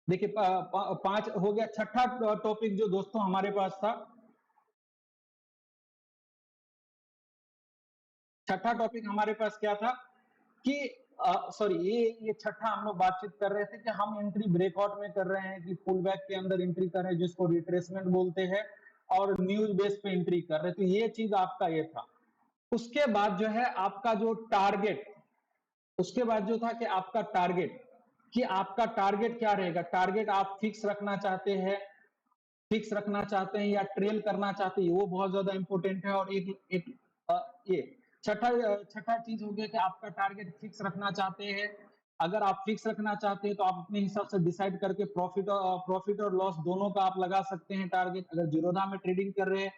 Speaker 1: देखिए पांच हो गया, छठा टॉपिक जो दोस्तों हमारे पास था, छठा टॉपिक हमारे पास क्या था कि सॉरी ये छठा हम लोग बातचीत कर रहे थे कि हम एंट्री ब्रेकआउट में कर रहे हैं कि पुल बैक के अंदर एंट्री कर रहे हैं जिसको रिट्रेसमेंट बोलते हैं, और न्यूज बेस पे एंट्री कर रहे हैं। तो ये चीज आपका ये था। उसके बाद जो है आपका जो टारगेट, उसके बाद जो था कि आपका टारगेट, कि आपका टारगेट क्या रहेगा, टारगेट आप फिक्स रखना चाहते हैं, फिक्स रखना चाहते हैं या ट्रेल करना चाहते हैं, वो बहुत ज्यादा इंपॉर्टेंट है। और एक एक ये छठा चीज हो गया कि आपका टारगेट फिक्स रखना चाहते हैं। अगर आप फिक्स रखना चाहते हैं तो आप अपने हिसाब से डिसाइड करके प्रॉफिट और लॉस दोनों का आप लगा सकते हैं टारगेट। अगर जीरोधा में ट्रेडिंग कर रहे हैं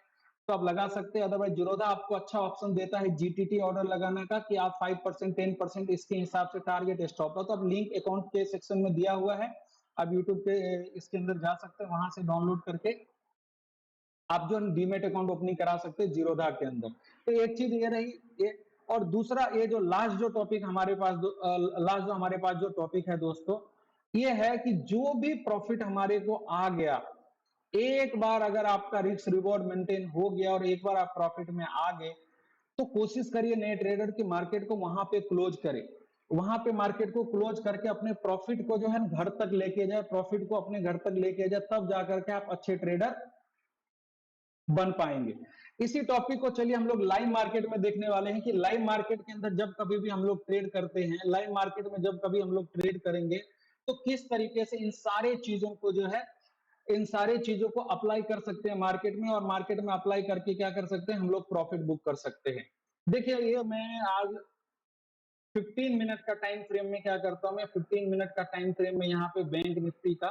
Speaker 1: तो आप लगा सकते हैं, अदरवाइज जीरोधा आपको अच्छा ऑप्शन देता है जीटीटी ऑर्डर लगाने का, कि आप 5% 10% इसके हिसाब से टारगेट स्टॉप लो। तो अब लिंक अकाउंट के सेक्शन में दिया हुआ है, आप यूट्यूब पे इसके अंदर जा सकते हैं, वहां से डाउनलोड करके आप जो डीमेट अकाउंट ओपनिंग करा सकते हैं जीरोधा के अंदर। तो एक चीज ये रही ये। और दूसरा, ये जो लास्ट जो टॉपिक हमारे पास लास्ट जो हमारे पास जो टॉपिक है दोस्तों, ये है कि जो भी प्रॉफिट हमारे को आ गया, एक बार अगर आपका रिस्क रिवॉर्ड मेंटेन हो गया और एक बार आप प्रॉफिट में आ गए, तो कोशिश करिए नए ट्रेडर की मार्केट को वहां पे क्लोज करे, वहां पे मार्केट को क्लोज करके अपने प्रॉफिट को जो है घर तक लेके जाए, प्रॉफिट को अपने घर तक लेके जाए, तब जाकर के आप अच्छे ट्रेडर बन पाएंगे। इसी टॉपिक को चलिए हम लोग लाइव मार्केट में देखने वाले हैं कि लाइव मार्केट के अंदर जब कभी भी हम लोग ट्रेड करते हैं, लाइव मार्केट में जब कभी हम लोग ट्रेड करेंगे, तो किस तरीके से इन सारे चीजों को जो है, इन सारे चीजों को अप्लाई कर सकते हैं मार्केट में, और मार्केट में अप्लाई करके क्या कर सकते हैं हम लोग, प्रॉफिट बुक कर सकते हैं। देखिए ये मैं आज 15 मिनट का टाइम फ्रेम में क्या करता हूं, मैं 15 मिनट का टाइम फ्रेम में यहाँ पे बैंक निफ्टी का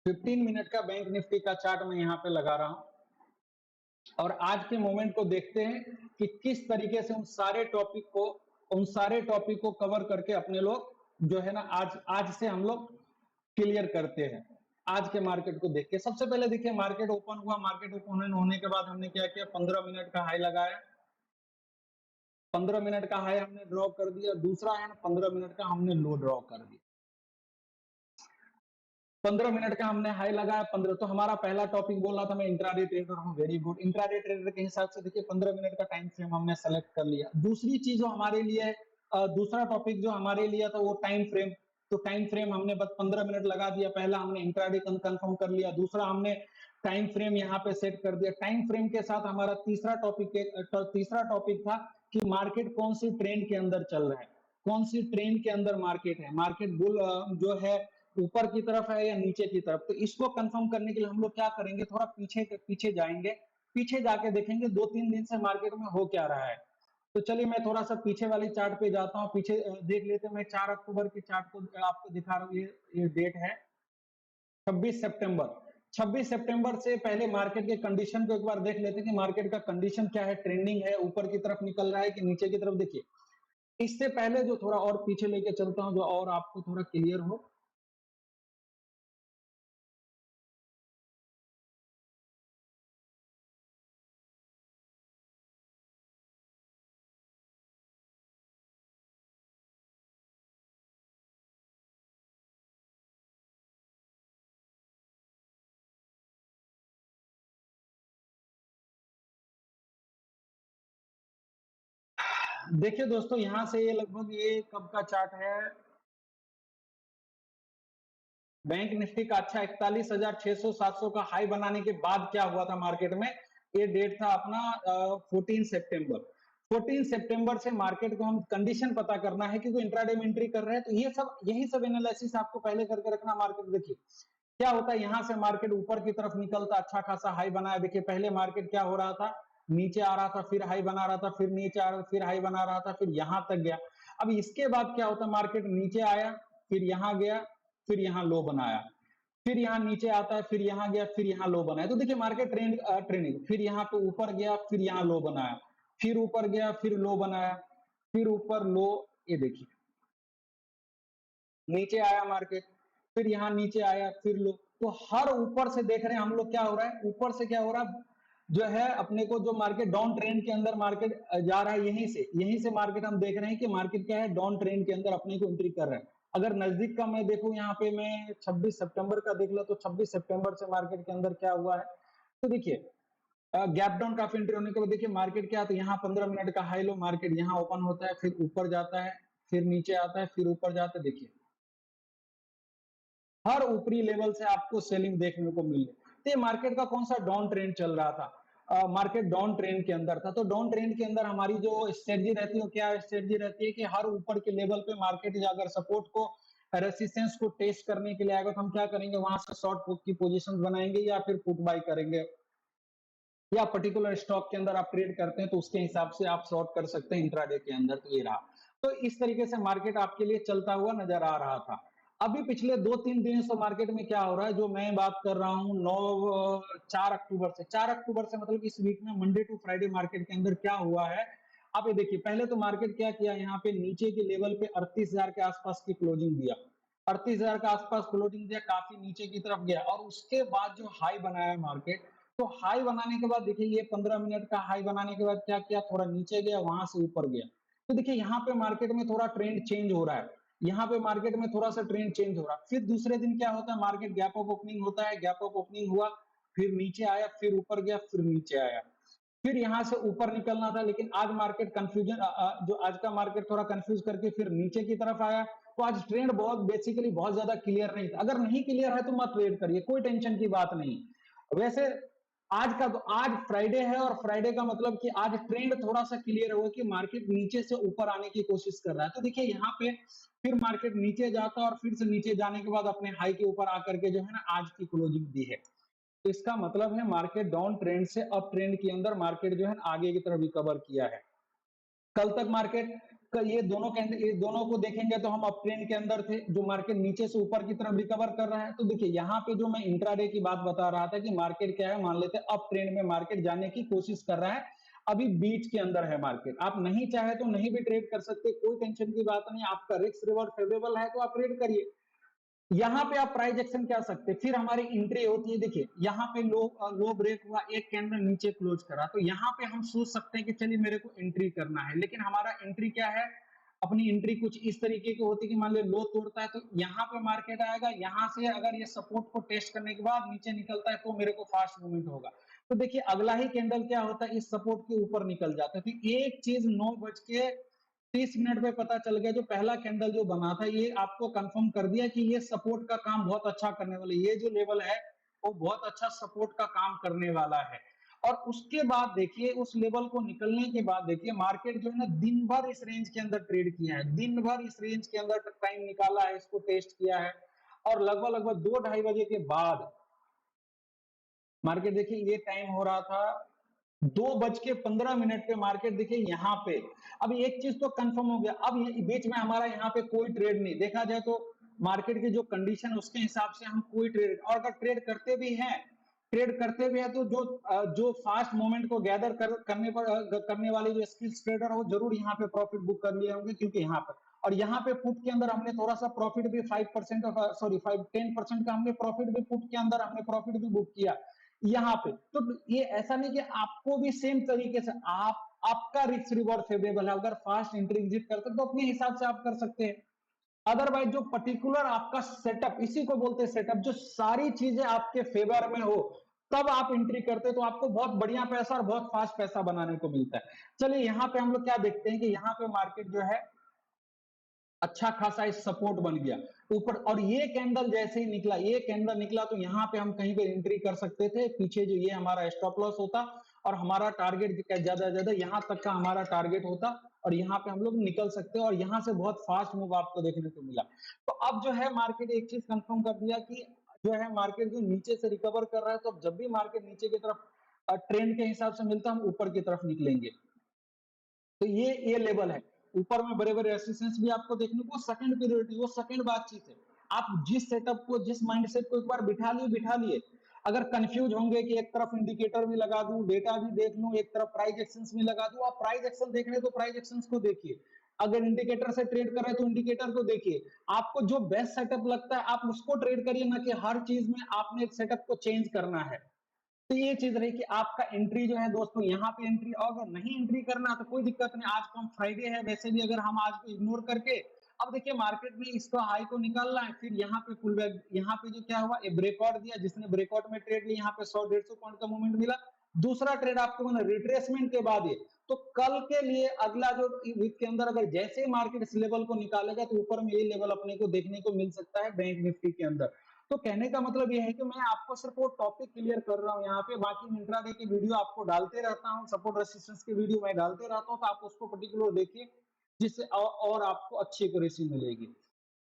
Speaker 1: 15 मिनट का बैंक निफ्टी का चार्ट मैं यहाँ पे लगा रहा हूं, और आज के मोमेंट को देखते हैं कि किस तरीके से उन सारे टॉपिक को कवर करके अपने लोग जो है ना, आज से हम लोग क्लियर करते हैं। आज के मार्केट को देख के सबसे पहले देखिए, मार्केट ओपन हुआ, मार्केट ओपन होने के बाद हमने क्या किया, 15 मिनट का हाई लगाया, 15 मिनट का हाई हमने ड्रॉ कर दिया, दूसरा है ना 15 मिनट का हमने लो ड्रॉ कर दिया। 15 मिनट का हमने हाई लगाया 15, तो हमारा पहला टॉपिक बोल रहा था मैं इंट्राडे ट्रेडर हूँ, वेरी गुड। इंट्राडे ट्रेडर के हिसाब से देखिए 15 मिनट का टाइम फ्रेम हमने सेलेक्ट कर लिया। दूसरी चीज जो हमारे लिए दूसरा टॉपिक जो हमारे लिए था वो टाइम फ्रेम। तो टाइम फ्रेम हमने बस 15 मिनट लगा दिया, पहला हमने इंट्राडे कंफर्म कर लिया, दूसरा हमने टाइम फ्रेम यहाँ पे सेट कर दिया। टाइम फ्रेम के साथ हमारा तीसरा टॉपिक था कि मार्केट कौन सी ट्रेंड के अंदर चल रहा है, कौन सी ट्रेंड के अंदर मार्केट है, मार्केट बुल जो है ऊपर की तरफ है या नीचे की तरफ। तो इसको कंफर्म करने के लिए हम लोग क्या करेंगे, थोड़ा पीछे पीछे जाएंगे, पीछे जाके देखेंगे 2-3 दिन से मार्केट में हो क्या रहा है। तो चलिए मैं थोड़ा सा पीछे वाली चार्ट पे जाता हूँ, पीछे देख लेते हैं। मैं 4 अक्टूबर की चार्ट को आपको दिखा रहा हूँ, ये डेट है 26 सितंबर। 26 सितंबर से पहले मार्केट के कंडीशन को एक बार देख लेते हैं कि मार्केट का कंडीशन क्या है, ट्रेंडिंग है, ऊपर की तरफ निकल रहा है कि नीचे की तरफ। देखिए इससे पहले जो थोड़ा और पीछे लेके चलता हूँ, जो और आपको थोड़ा क्लियर हो। देखिए दोस्तों, यहां से ये लगभग ये कब का चार्ट है, बैंक निफ्टी का अच्छा 41,600 700 का हाई बनाने के बाद क्या हुआ था मार्केट में। ये डेट था अपना 14 सितंबर। 14 सितंबर से मार्केट को हम कंडीशन पता करना है, क्योंकि इंट्राडे में एंट्री कर रहे हैं, तो ये सब यही सब एनालिसिस आपको पहले करके रखना। मार्केट देखिए क्या होता है, यहां से मार्केट ऊपर की तरफ निकलता, अच्छा खासा हाई बनाया। देखिए पहले मार्केट क्या हो रहा था, नीचे आ रहा था, फिर हाई बना रहा था, फिर नीचे आ रहा था, फिर हाई बना रहा था, फिर यहां तक गया। अब इसके बाद क्या होता, मार्केट नीचे आया, फिर यहां गया, फिर यहां लो बनाया, फिर यहां नीचे आता है, फिर यहां गया, फिर यहां लो बनाया। तो देखिए मार्केट ट्रेंडिंग, फिर यहां पे ऊपर गया, फिर यहां लो बनाया, फिर ऊपर गया, फिर लो बनाया, फिर ऊपर लो। ये देखिए नीचे आया मार्केट, फिर यहाँ नीचे आया, फिर लो। तो हर ऊपर से देख रहे हैं हम लोग क्या हो रहा है, ऊपर से क्या हो रहा है, जो है अपने को जो मार्केट डाउन ट्रेंड के अंदर मार्केट जा रहा है, यहीं से मार्केट हम देख रहे हैं कि मार्केट क्या है, डाउन ट्रेंड के अंदर अपने को एंट्री कर रहा है। अगर नजदीक का मैं देखूं, यहाँ पे मैं 26 सितंबर का देख लो, तो 26 सितंबर से मार्केट के अंदर क्या हुआ है। तो देखिए गैप डाउन काफी एंट्री होने के बाद देखिए मार्केट क्या, तो यहाँ 15 मिनट का हाई लो, मार्केट यहाँ ओपन होता है, फिर ऊपर जाता है, फिर नीचे आता है, फिर ऊपर जाता है। देखिए हर ऊपरी लेवल से आपको सेलिंग देखने को मिले। तो ये मार्केट का कौन सा डाउन ट्रेंड चल रहा था, मार्केट डाउन ट्रेंड के अंदर था। तो डाउन ट्रेंड के अंदर हमारी जो स्ट्रेटजी रहती है, क्या स्ट्रेटजी रहती है कि हर ऊपर के लेवल पे मार्केट अगर सपोर्ट को रेसिस्टेंस को टेस्ट करने के लिए आएगा तो हम क्या करेंगे, वहां से शॉर्ट पुट की पोजीशन बनाएंगे या फिर पुट बाय करेंगे, या पर्टिकुलर स्टॉक के अंदर आप ट्रेड करते हैं तो उसके हिसाब से आप शॉर्ट कर सकते हैं इंट्राडे के अंदर। तो ये रहा, तो इस तरीके से मार्केट आपके लिए चलता हुआ नजर आ रहा था। अभी पिछले 2-3 दिन से मार्केट में क्या हो रहा है, जो मैं बात कर रहा हूँ 4 अक्टूबर से, 4 अक्टूबर से मतलब इस वीक में मंडे टू फ्राइडे मार्केट के अंदर क्या हुआ है। आप ये देखिए, पहले तो मार्केट क्या किया, यहाँ पे नीचे के लेवल पे 38,000 के आसपास की क्लोजिंग दिया, 38,000 के आसपास क्लोजिंग दिया, काफी नीचे की तरफ गया और उसके बाद जो हाई बनाया मार्केट, तो हाई बनाने के बाद देखिए ये 15 मिनट का हाई बनाने के बाद क्या किया, थोड़ा नीचे गया, वहां से ऊपर गया। तो देखिए यहाँ पे मार्केट में थोड़ा ट्रेंड चेंज हो रहा है, यहाँ पे मार्केट में थोड़ा सा ट्रेंड चेंज हो रहा है। फिर दूसरे दिन क्या होता है, मार्केट गैप अप ओपनिंग होता है, गैप अप ओपनिंग हुआ, फिर नीचे आया, फिर ऊपर गया, फिर नीचे आया, फिर यहां से ऊपर निकलना था, लेकिन आज मार्केट कंफ्यूजन, जो आज का मार्केट थोड़ा कंफ्यूज करके फिर नीचे की तरफ आया। तो आज ट्रेंड बहुत बेसिकली बहुत ज्यादा क्लियर नहीं था। अगर नहीं क्लियर है तो मत ट्रेड करिए, कोई टेंशन की बात नहीं। वैसे आज फ्राइडे है और फ्राइडे का मतलब कि आज ट्रेंड थोड़ा सा क्लियर होगा कि मार्केट नीचे से ऊपर आने की कोशिश कर रहा है। तो देखिए यहाँ पे फिर मार्केट नीचे जाता है और फिर से नीचे जाने के बाद अपने हाई के ऊपर आकर के जो है ना आज की क्लोजिंग दी है। तो इसका मतलब है मार्केट डाउन ट्रेंड से अप ट्रेंड के अंदर मार्केट जो है आगे की तरफ रिकवर किया है। कल तक मार्केट ये दोनों को देखेंगे तो हम अप ट्रेंड के अंदर थे, जो मार्केट नीचे से ऊपर की तरफ रिकवर कर रहा है। तो देखिए यहाँ पे जो मैं इंट्राडे की बात बता रहा था कि मार्केट क्या है, मान लेते हैं अप ट्रेंड में मार्केट जाने की कोशिश कर रहा है, अभी बीच के अंदर है मार्केट। आप नहीं चाहे तो नहीं भी ट्रेड कर सकते, कोई टेंशन की बात नहीं, आपका रिस्क रिवॉर्ड फेवरेबल है तो आप ट्रेड करिए। यहाँ पे आप प्राइस एक्शन क्या सकते, फिर हमारी एंट्री होती है। देखिए यहाँ पे लो ब्रेक हुआ, एक कैंडल नीचे क्लोज करा, तो यहाँ पे हम सोच सकते हैं कि चलिए मेरे को एंट्री करना है, लेकिन हमारा एंट्री क्या है, अपनी एंट्री कुछ इस तरीके की होती है कि मान लो लो तोड़ता है तो यहाँ पे मार्केट आएगा, यहाँ से अगर ये सपोर्ट को टेस्ट करने के बाद नीचे निकलता है तो मेरे को फास्ट मूवमेंट होगा। तो देखिए अगला ही कैंडल क्या होता है, इस सपोर्ट के ऊपर निकल जाता है। तो एक चीज 9:30 पे पता चल गया, जो पहला कैंडल जो बना था ये आपको कंफर्म कर दिया कि ये सपोर्ट का काम बहुत अच्छा करने वाला है, ये जो लेवल है वो बहुत अच्छा सपोर्ट का काम करने वाला है। और उसके बाद देखिए उस लेवल को निकलने के बाद देखिए मार्केट जो है ना दिन भर इस रेंज के अंदर ट्रेड किया है, दिन भर इस रेंज के अंदर टाइम निकाला है, इसको टेस्ट किया है, और लगभग लगभग 2-2:30 बजे के बाद मार्केट देखिए ये टाइम हो रहा था 2:15 पे मार्केट देखिए यहाँ पे। अब एक चीज तो कंफर्म हो गया, अब बीच में हमारा यहाँ पे कोई ट्रेड नहीं, देखा जाए तो मार्केट की जो कंडीशन उसके हिसाब से हम कोई ट्रेड, और अगर ट्रेड करते भी हैं तो जो फास्ट मूवमेंट को गैदर करने वाले जो स्किल्स ट्रेडर हो जरूर यहाँ पे प्रॉफिट बुक कर लिए होंगे, क्योंकि यहाँ पर और यहाँ पे पुट के अंदर हमने थोड़ा सा प्रॉफिट भी 5% सॉरी 10% का हमने प्रॉफिट भी पुट के अंदर हमने प्रॉफिट भी बुक किया यहाँ पे। तो ये ऐसा नहीं कि आपको भी सेम तरीके से आपका रिस्क रिवॉर्ड फेवरेबल है, अगर फास्ट एंट्री एग्जिट करते तो अपने हिसाब से आप कर सकते हैं। अदरवाइज जो पर्टिकुलर आपका सेटअप, इसी को बोलते हैं सेटअप, जो सारी चीजें आपके फेवर में हो तब आप एंट्री करते तो आपको बहुत बढ़िया पैसा और बहुत फास्ट पैसा बनाने को मिलता है। चलिए यहाँ पे हम लोग क्या देखते हैं कि यहाँ पे मार्केट जो है अच्छा खासा इस सपोर्ट बन गया ऊपर, और ये कैंडल जैसे ही निकला, ये कैंडल निकला तो यहाँ पे हम कहीं पे एंट्री कर सकते थे, पीछे जो ये हमारा स्टॉप लॉस होता और हमारा टारगेट ज्यादा ज्यादा यहाँ तक का हमारा टारगेट होता, और यहाँ पे हम लोग निकल सकते हैं, और यहाँ से बहुत फास्ट मूव आपको देखने को मिला। तो अब जो है मार्केट एक चीज कंफर्म कर दिया कि जो है मार्केट जो नीचे से रिकवर कर रहा है, तो अब जब भी मार्केट नीचे की तरफ ट्रेंड के हिसाब से मिलता है हम ऊपर की तरफ निकलेंगे। तो ये लेवल है, ऊपर में बड़े बड़े रेसिस्टेंस भी आपको देखने को, सेकंड पीरियड वो सेकंड बातचीत है। आप जिस सेटअप को जिस माइंडसेट को एक बार बिठा लिए। अगर कंफ्यूज होंगे कि एक तरफ इंडिकेटर भी लगा दूं, डेटा भी देख लूं, एक तरफ प्राइस एक्शंस भी लगा दूं, आप प्राइस एक्शन देख रहे हैं तो प्राइस एक्शंस को देखिए, अगर इंडिकेटर से ट्रेड कर रहे हैं तो इंडिकेटर को देखिए, आपको जो बेस्ट सेटअप लगता है आप उसको ट्रेड करिए, ना कि हर चीज में आपने सेटअप को चेंज करना है। तो ये चीज रही कि आपका एंट्री जो है दोस्तों, यहाँ पे एंट्री, और अगर नहीं एंट्री करना तो कोई दिक्कत नहीं, आज तो हम फ्राइडे है, वैसे भी अगर हम आज को इग्नोर करके अब देखिए मार्केट में इसका हाई को निकालना है, फिर यहाँ पे पुल बैक, यहाँ पे जो क्या हुआ ब्रेकआउट दिया, जिसने ब्रेकआउट में ट्रेड लिया यहाँ पे 100-150 पॉइंट का मूवमेंट मिला, दूसरा ट्रेड आपको मिला रिट्रेसमेंट के बाद ये। तो कल के लिए अगला जो वीक के अंदर अगर जैसे मार्केट इस लेवल को निकालेगा तो ऊपर में ये लेवल अपने को देखने को मिल सकता है बैंक निफ्टी के अंदर। तो कहने का मतलब ये है कि मैं आपको सिर्फ वो टॉपिक क्लियर कर रहा हूँ यहाँ पे, बाकी इंट्राडे की वीडियो आपको डालते रहता हूँ, सपोर्ट रेजिस्टेंस की वीडियो मैं डालते रहता हूँ, तो आप उसको पर्टिकुलर देखिए, जिससे और आपको अच्छी एक्यूरेसी मिलेगी।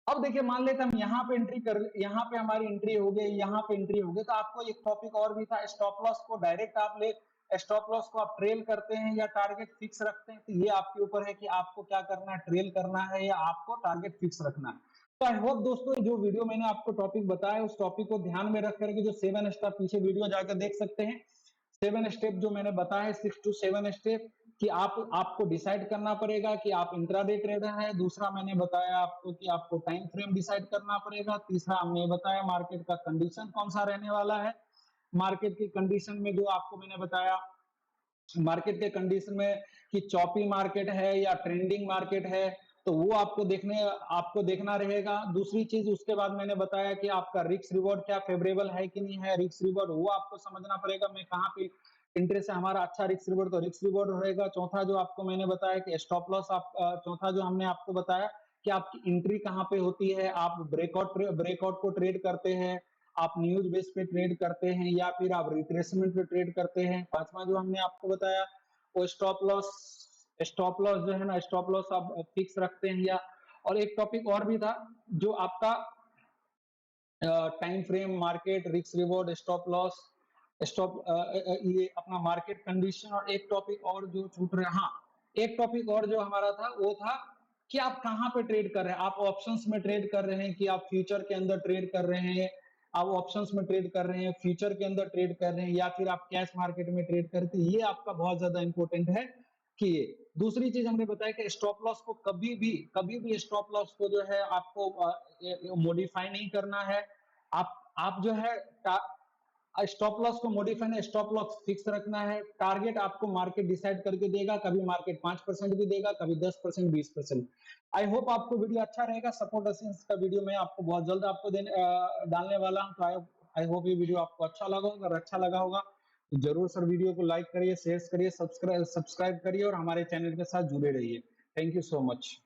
Speaker 1: अब देखिए मान लेते हम यहाँ पे एंट्री कर, यहाँ पे हमारी एंट्री हो गई, यहाँ पे एंट्री हो गई, तो आपको एक टॉपिक और भी था, स्टॉप लॉस को डायरेक्ट आप ले, स्टॉप लॉस को आप ट्रेल करते हैं या टारगेट फिक्स रखते हैं, तो ये आपके ऊपर है कि आपको क्या करना है, ट्रेल करना है या आपको टारगेट फिक्स रखना है। तो आई होप दोस्तों जो वीडियो मैंने आपको टॉपिक बताया उस टॉपिक को ध्यान में रख करके जो 7 स्टेप पीछे वीडियो जाकर देख सकते हैं, 7 स्टेप जो मैंने बताया, 6 to 7 स्टेप कि आपको डिसाइड करना पड़ेगा कि आप इंट्राडे ट्रेडर है। दूसरा मैंने बताया आपको कि आपको टाइम फ्रेम डिसाइड करना पड़ेगा। तीसरा हमने बताया मार्केट का कंडीशन कौन सा रहने वाला है। मार्केट की कंडीशन में जो आपको मैंने बताया, मार्केट के कंडीशन में कि चॉपी मार्केट है या ट्रेंडिंग मार्केट है, तो वो आपको देखना रहेगा। दूसरी चीज उसके बाद मैंने बताया कि आपका रिस्क रिवॉर्ड क्या फेवरेबल है कि नहीं है, रिस्क रिवॉर्ड वो आपको समझना पड़ेगा, मैं कहाँ पे इंटरेस्ट है हमारा अच्छा रिस्क रिवॉर्ड, तो रिस्क रिवॉर्ड रहेगा। चौथा जो आपको मैंने बताया कि स्टॉप लॉस, आप चौथा जो हमने आपको बताया कि आपकी एंट्री कहाँ पे होती है, आप ब्रेकआउट को ट्रेड करते हैं, आप न्यूज बेस पे ट्रेड करते हैं या फिर आप रिट्रेसमेंट पे ट्रेड करते हैं। पांचवा जो हमने आपको बताया वो स्टॉप लॉस जो है ना, स्टॉप लॉस आप फिक्स रखते हैं या, और एक टॉपिक और भी था जो आपका time frame, market, risk reward, stop loss, stop ये अपना मार्केट कंडीशन, और एक टॉपिक और जो छूट रहा, हाँ एक टॉपिक और जो हमारा था वो था कि आप कहाँ पे ट्रेड कर रहे हैं, आप ऑप्शंस में ट्रेड कर रहे हैं कि आप फ्यूचर के अंदर ट्रेड कर रहे हैं, आप ऑप्शंस में ट्रेड कर रहे हैं, फ्यूचर के अंदर ट्रेड कर रहे हैं या फिर आप कैश मार्केट में ट्रेड करते हैं, ये आपका बहुत ज्यादा इंपॉर्टेंट है कि ये। दूसरी चीज हमने बताया कि स्टॉप लॉस को कभी भी स्टॉप लॉस को जो है आपको मॉडिफाई नहीं करना है। आप जो है स्टॉप लॉस को मॉडिफाई नहीं, स्टॉप लॉस फिक्स रखना है। टारगेट आपको मार्केट डिसाइड करके देगा, कभी मार्केट 5% भी देगा, कभी 10%, 20%। आई होप आपको वीडियो अच्छा रहेगा। सपोर्ट असिस्टेंस का वीडियो मैं आपको बहुत जल्द आपको डालने वाला हूं, तो आई होप ये वीडियो आपको अच्छा लगा होगा। अगर अच्छा लगा होगा तो जरूर सर वीडियो को लाइक करिए, शेयर करिए, सब्सक्राइब करिए और हमारे चैनल के साथ जुड़े रहिए। Thank you so much.